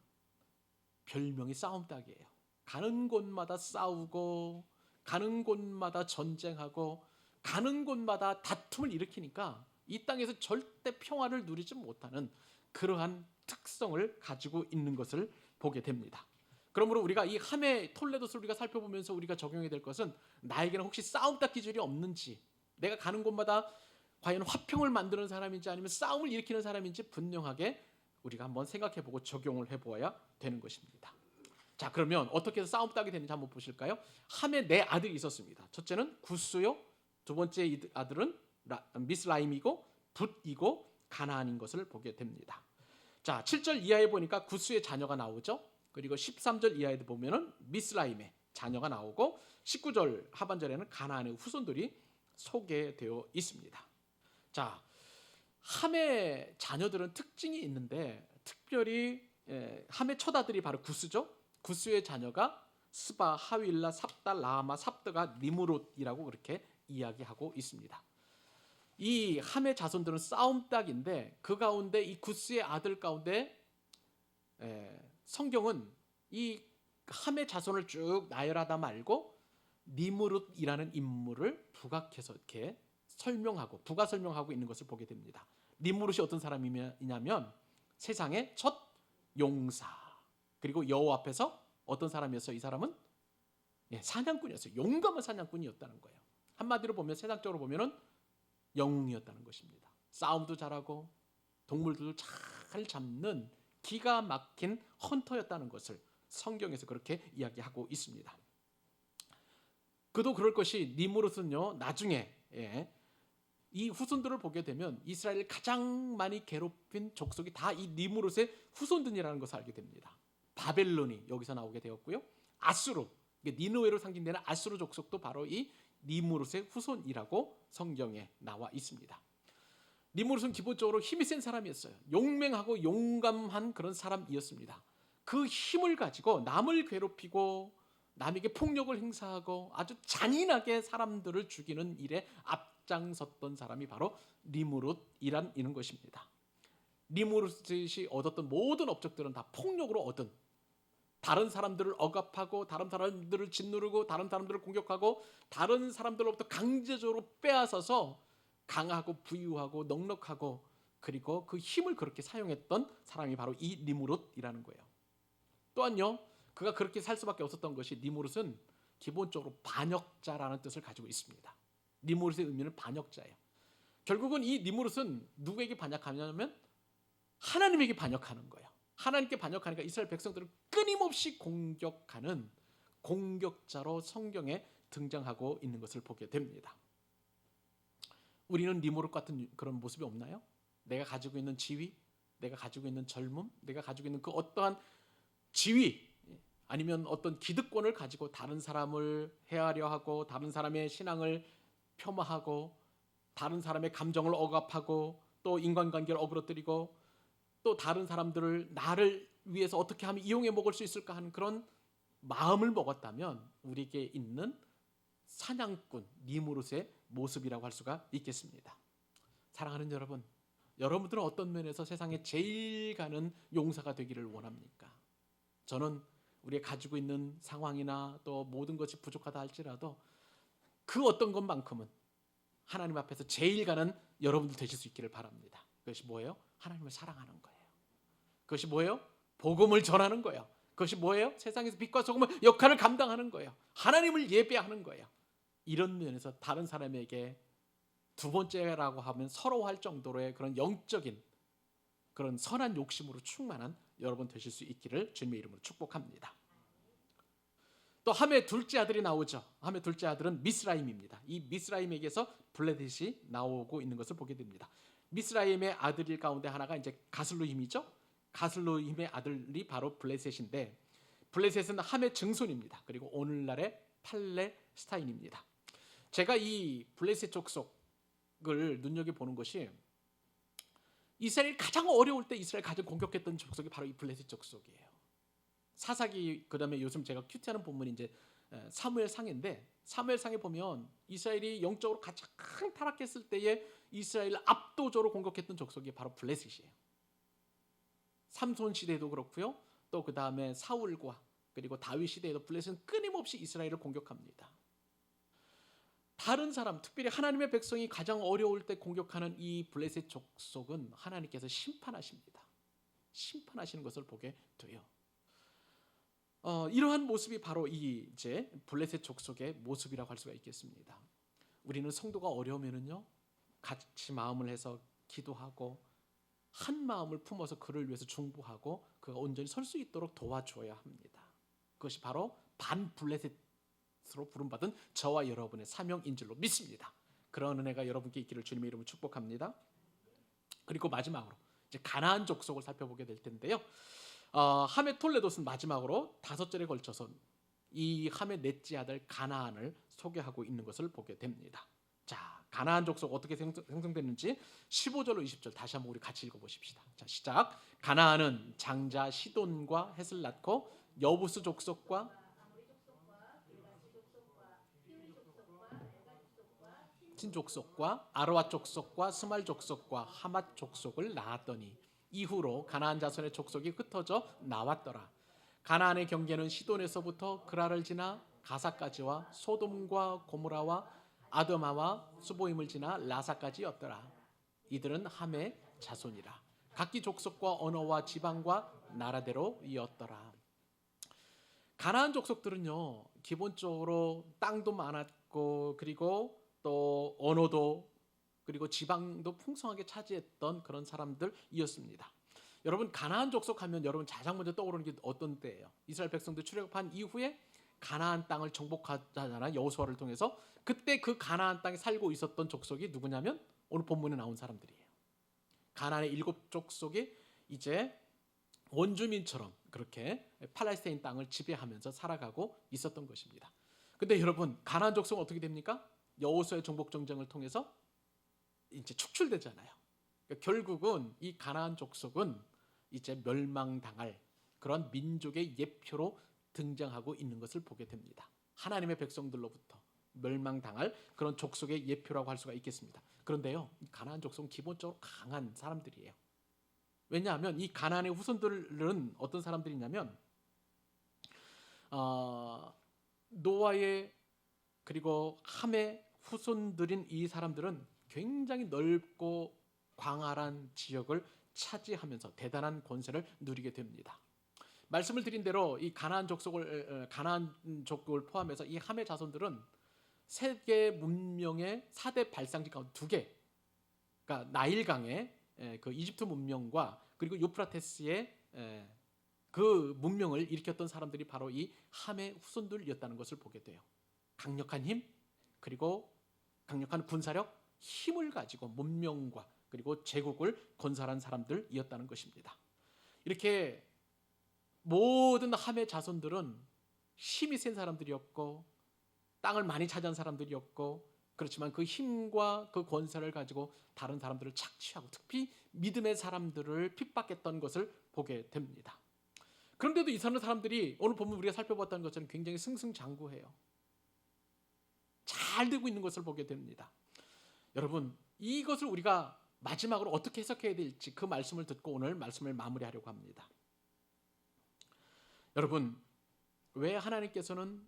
별명이 싸움닭이에요. 가는 곳마다 싸우고 가는 곳마다 전쟁하고 가는 곳마다 다툼을 일으키니까 이 땅에서 절대 평화를 누리지 못하는 그러한 특성을 가지고 있는 것을 보게 됩니다. 그러므로 우리가 이 함의 톨레도스를 우리가 살펴보면서 우리가 적용해야 될 것은 나에게는 혹시 싸움닭 기질이 없는지, 내가 가는 곳마다 과연 화평을 만드는 사람인지 아니면 싸움을 일으키는 사람인지 분명하게 우리가 한번 생각해보고 적용을 해보아야 되는 것입니다. 자, 그러면 어떻게 해서 싸움닭이 되는지 한번 보실까요? 함에 네 아들이 있었습니다. 첫째는 구스요, 두 번째 아들은 미스라임이고 붓이고 가나안인 것을 보게 됩니다. 자, 7절 이하에 보니까 구스의 자녀가 나오죠. 그리고 13절 이하에 보면은 미스라임의 자녀가 나오고 19절 하반절에는 가나안의 후손들이 소개되어 있습니다. 자, 함의 자녀들은 특징이 있는데 특별히 함의 첫 아들이 바로 구스죠. 구스의 자녀가 스바, 하윌라, 삽다, 라마, 삽드가 니무롯이라고 그렇게 이야기하고 있습니다. 이 함의 자손들은 싸움닭인데 그 가운데 이 구스의 아들 가운데 성경은 이 함의 자손을 쭉 나열하다 말고 니무롯이라는 인물을 부각해서 이렇게 부가 설명하고 있는 것을 보게 됩니다. 니무롯이 어떤 사람이냐면 세상의 첫 용사, 그리고 여호와 앞에서 어떤 사람이었어요? 이 사람은 사냥꾼이었어요. 용감한 사냥꾼이었다는 거예요. 한마디로 보면 세상적으로 보면은 영웅이었다는 것입니다. 싸움도 잘하고 동물들도 잘 잡는 기가 막힌 헌터였다는 것을 성경에서 그렇게 이야기하고 있습니다. 그도 그럴 것이 니무롯은요 나중에 이 후손들을 보게 되면 이스라엘을 가장 많이 괴롭힌 족속이 다 이 니무롯의 후손들이라는 것을 알게 됩니다. 바벨론이 여기서 나오게 되었고요. 아수르, 니느웨로 상징되는 아수르 족속도 바로 이 니무롯의 후손이라고 성경에 나와 있습니다. 니무롯은 기본적으로 힘이 센 사람이었어요. 용맹하고 용감한 그런 사람이었습니다. 그 힘을 가지고 남을 괴롭히고 남에게 폭력을 행사하고 아주 잔인하게 사람들을 죽이는 일에 앞장섰던 사람이 바로 니무롯이라는 것입니다. 니무롯이 얻었던 모든 업적들은 다 폭력으로 얻은, 다른 사람들을 억압하고 다른 사람들을 짓누르고 다른 사람들을 공격하고 다른 사람들로부터 강제적으로 빼앗아서 강하고 부유하고 넉넉하고 그리고 그 힘을 그렇게 사용했던 사람이 바로 이 니무롯이라는 거예요. 또한요, 그가 그렇게 살 수밖에 없었던 것이 니무롯은 기본적으로 반역자라는 뜻을 가지고 있습니다. 니무롯의 의미는 반역자예요. 결국은 이 니무롯은 누구에게 반역하냐면 하나님에게 반역하는 거예요. 하나님께 반역하니까 이스라엘 백성들을 끊임없이 공격하는 공격자로 성경에 등장하고 있는 것을 보게 됩니다. 우리는 니무롯 같은 그런 모습이 없나요? 내가 가지고 있는 지위, 내가 가지고 있는 젊음, 내가 가지고 있는 그 어떠한 지위 아니면 어떤 기득권을 가지고 다른 사람을 해하려 하고 다른 사람의 신앙을 폄하하고 다른 사람의 감정을 억압하고 또 인간관계를 어그러뜨리고 또 다른 사람들을 나를 위해서 어떻게 하면 이용해 먹을 수 있을까 하는 그런 마음을 먹었다면 우리에게 있는 사냥꾼 니무롯의 모습이라고 할 수가 있겠습니다. 사랑하는 여러분, 여러분들은 어떤 면에서 세상에 제일 가는 용사가 되기를 원합니까? 저는 우리가 가지고 있는 상황이나 또 모든 것이 부족하다 할지라도 그 어떤 것만큼은 하나님 앞에서 제일 가는 여러분들 되실 수 있기를 바랍니다. 그것이 뭐예요? 하나님을 사랑하는 거예요. 그것이 뭐예요? 복음을 전하는 거예요. 그것이 뭐예요? 세상에서 빛과 소금의 역할을 감당하는 거예요. 하나님을 예배하는 거예요. 이런 면에서 다른 사람에게 두 번째라고 하면 서러워할 정도로의 그런 영적인 그런 선한 욕심으로 충만한 여러분 되실 수 있기를 주님의 이름으로 축복합니다. 또 함의 둘째 아들이 나오죠. 함의 둘째 아들은 미스라임입니다. 이 미스라임에게서 블레셋이 나오고 있는 것을 보게 됩니다. 미스라임의 아들 가운데 하나가 이제 가슬루힘이죠. 가슬루힘의 아들이 바로 블레셋인데 블레셋은 함의 증손입니다. 그리고 오늘날의 팔레스타인입니다. 제가 이 블레셋 족속을 눈여겨보는 것이 이스라엘 가장 어려울 때 이스라엘 가장 공격했던 족속이 바로 이 블레셋 족속이에요. 사사기 그다음에 요즘 제가 큐티하는 본문이 이제 사무엘상인데 사무엘상에 보면 이스라엘이 영적으로 가장 타락했을 때에 이스라엘을 압도적으로 공격했던 족속이 바로 블레셋이에요. 삼손 시대도 그렇고요. 또 그다음에 사울과 그리고 다윗 시대에도 블레셋은 끊임없이 이스라엘을 공격합니다. 다른 사람, 특별히 하나님의 백성이 가장 어려울 때 공격하는 이 블레셋 족속은 하나님께서 심판하십니다. 심판하시는 것을 보게 돼요. 이러한 모습이 바로 이 이제 블레셋 족속의 모습이라고 할 수가 있겠습니다. 우리는 성도가 어려우면은요, 같이 마음을 해서 기도하고 한 마음을 품어서 그를 위해서 중보하고 그가 온전히 설 수 있도록 도와줘야 합니다. 그것이 바로 반 블레셋으로 부름받은 저와 여러분의 사명인 줄로 믿습니다. 그런 은혜가 여러분께 있기를 주님의 이름으로 축복합니다. 그리고 마지막으로 이제 가나안 족속을 살펴보게 될 텐데요. 함의 톨레도스는 마지막으로 5절에 걸쳐서 이 함의 넷째 아들 가나안을 소개하고 있는 것을 보게 됩니다. 자, 가나안 족속 어떻게 생성됐는지 15절로 20절 다시 한번 우리 같이 읽어보십시다. 자, 시작. 가나안은 장자 시돈과 헷을 낳고 여부스 족속과 친 족속과 아르와 족속과 스말 족속과 하맛 족속을 낳았더니 이후로 가나안 자손의 족속이 흩어져 나왔더라. 가나안의 경계는 시돈에서부터 그라를 지나 가사까지와 소돔과 고모라와 아드마와 수보임을 지나 라사까지였더라. 이들은 함의 자손이라. 각기 족속과 언어와 지방과 나라대로 이었더라. 가나안 족속들은요, 기본적으로 땅도 많았고 그리고 또 언어도 그리고 지방도 풍성하게 차지했던 그런 사람들이었습니다. 여러분 가나안 족속하면 여러분 가장 먼저 떠오르는 게 어떤 때예요? 이스라엘 백성들 출애굽한 이후에 가나안 땅을 정복하잖아요. 여호수아를 통해서. 그때 그 가나안 땅에 살고 있었던 족속이 누구냐면 오늘 본문에 나온 사람들이에요. 가나안의 7족속이 이제 원주민처럼 그렇게 팔레스타인 땅을 지배하면서 살아가고 있었던 것입니다. 근데 여러분 가나안 족속은 어떻게 됩니까? 여호수아의 정복 전쟁을 통해서 이제 축출되잖아요. 그러니까 결국은 이 가나안 족속은 이제 멸망당할 그런 민족의 예표로 등장하고 있는 것을 보게 됩니다. 하나님의 백성들로부터 멸망당할 그런 족속의 예표라고 할 수가 있겠습니다. 그런데요, 이 가나안 족속은 기본적으로 강한 사람들이에요. 왜냐하면 이 가나안의 후손들은 어떤 사람들이냐면 노아의 그리고 함의 후손들인 이 사람들은 굉장히 넓고 광활한 지역을 차지하면서 대단한 권세를 누리게 됩니다. 말씀을 드린 대로 이 가나안 족속을 포함해서 이 함의 자손들은 세계 문명의 4대 발상지 가운데 2개, 그러니까 나일강의 그 이집트 문명과 그리고 유프라테스의 그 문명을 일으켰던 사람들이 바로 이 함의 후손들이었다는 것을 보게 돼요. 강력한 힘, 그리고 강력한 군사력, 힘을 가지고 문명과 그리고 제국을 건설한 사람들이었다는 것입니다. 이렇게 모든 함의 자손들은 힘이 센 사람들이었고 땅을 많이 차지한 사람들이었고, 그렇지만 그 힘과 그 권세를 가지고 다른 사람들을 착취하고 특히 믿음의 사람들을 핍박했던 것을 보게 됩니다. 그런데도 이 사람들이 오늘 본문 우리가 살펴봤던 것처럼 굉장히 승승장구해요. 잘 되고 있는 것을 보게 됩니다. 여러분, 이것을 우리가 마지막으로 어떻게 해석해야 될지 그 말씀을 듣고 오늘 말씀을 마무리하려고 합니다. 여러분, 왜 하나님께서는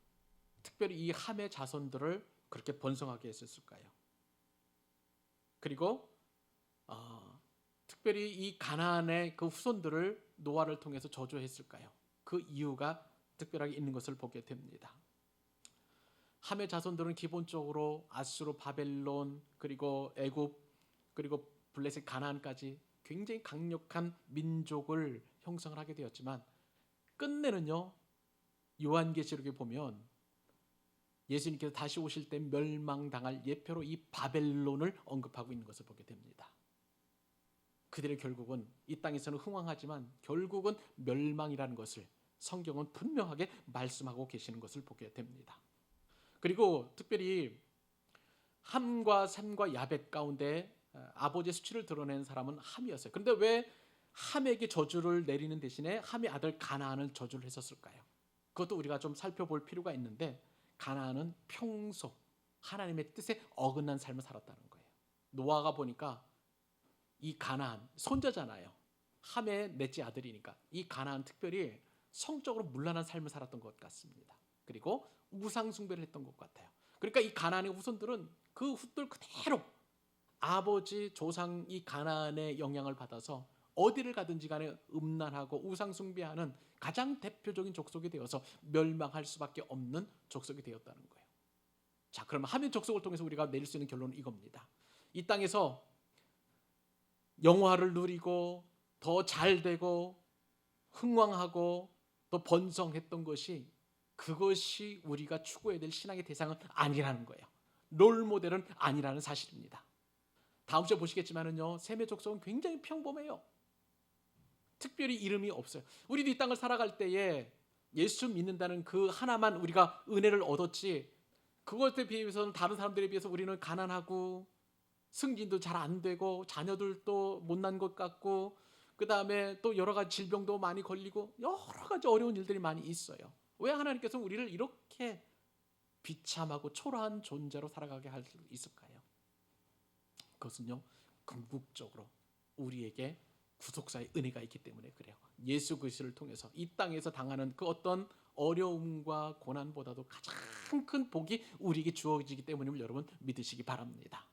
특별히 이 함의 자손들을 그렇게 번성하게 했을까요? 그리고 특별히 이 가나안의 그 후손들을 노아를 통해서 저주했을까요? 그 이유가 특별하게 있는 것을 보게 됩니다. 함의 자손들은 기본적으로 아수르, 바벨론, 그리고 애굽, 그리고 블레셋, 가나안까지 굉장히 강력한 민족을 형성을 하게 되었지만 끝내는요, 요한계시록에 보면 예수님께서 다시 오실 때 멸망당할 예표로 이 바벨론을 언급하고 있는 것을 보게 됩니다. 그들의 결국은 이 땅에서는 흥왕하지만 결국은 멸망이라는 것을 성경은 분명하게 말씀하고 계시는 것을 보게 됩니다. 그리고 특별히 함과 셈과 야벳 가운데 아버지의 수치를 드러낸 사람은 함이었어요. 그런데 왜 함에게 저주를 내리는 대신에 함의 아들 가나안을 저주를 했었을까요? 그것도 우리가 좀 살펴볼 필요가 있는데, 가나안은 평소 하나님의 뜻에 어긋난 삶을 살았다는 거예요. 노아가 보니까 이 가나안 손자잖아요. 함의 넷째 아들이니까 이 가나안 특별히 성적으로 문란한 삶을 살았던 것 같습니다. 그리고 우상 숭배를 했던 것 같아요. 그러니까 이 가나안의 후손들은 그 후손들 그대로 아버지 조상 이 가나안의 영향을 받아서 어디를 가든지 간에 음란하고 우상 숭배하는 가장 대표적인 족속이 되어서 멸망할 수밖에 없는 족속이 되었다는 거예요. 자, 그러면 함의 족속을 통해서 우리가 내릴 수 있는 결론은 이겁니다. 이 땅에서 영화를 누리고 더 잘되고 흥왕하고 더 번성했던 것이, 그것이 우리가 추구해야 될 신앙의 대상은 아니라는 거예요. 롤 모델은 아니라는 사실입니다. 다음 주에 보시겠지만은요, 셈의 족속은 굉장히 평범해요. 특별히 이름이 없어요. 우리도 이 땅을 살아갈 때에 예수 믿는다는 그 하나만 우리가 은혜를 얻었지, 그것에 비해서는 다른 사람들에 비해서 우리는 가난하고 승진도 잘 안 되고 자녀들도 못난 것 같고, 그 다음에 또 여러 가지 질병도 많이 걸리고 여러 가지 어려운 일들이 많이 있어요. 왜 하나님께서 우리를 이렇게 비참하고 초라한 존재로 살아가게 할 수 있을까요? 그것은요, 궁극적으로 우리에게 구속사의 은혜가 있기 때문에 그래요. 예수 그리스도를 통해서 이 땅에서 당하는 그 어떤 어려움과 고난보다도 가장 큰 복이 우리에게 주어지기 때문임을 여러분 믿으시기 바랍니다.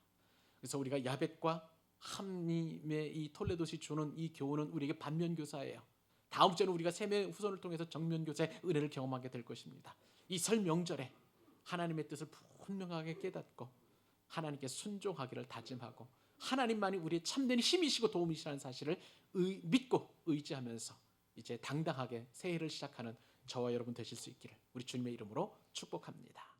그래서 우리가 야벳과 함님의 이 톨레도시 주는 이 교훈은 우리에게 반면교사예요. 다음 주에는 우리가 셈의 후손을 통해서 정면교사의 은혜를 경험하게 될 것입니다. 이 설 명절에 하나님의 뜻을 분명하게 깨닫고 하나님께 순종하기를 다짐하고 하나님만이 우리의 참된 힘이시고 도움이시라는 사실을 믿고 의지하면서 이제 당당하게 새해를 시작하는 저와 여러분 되실 수 있기를 우리 주님의 이름으로 축복합니다.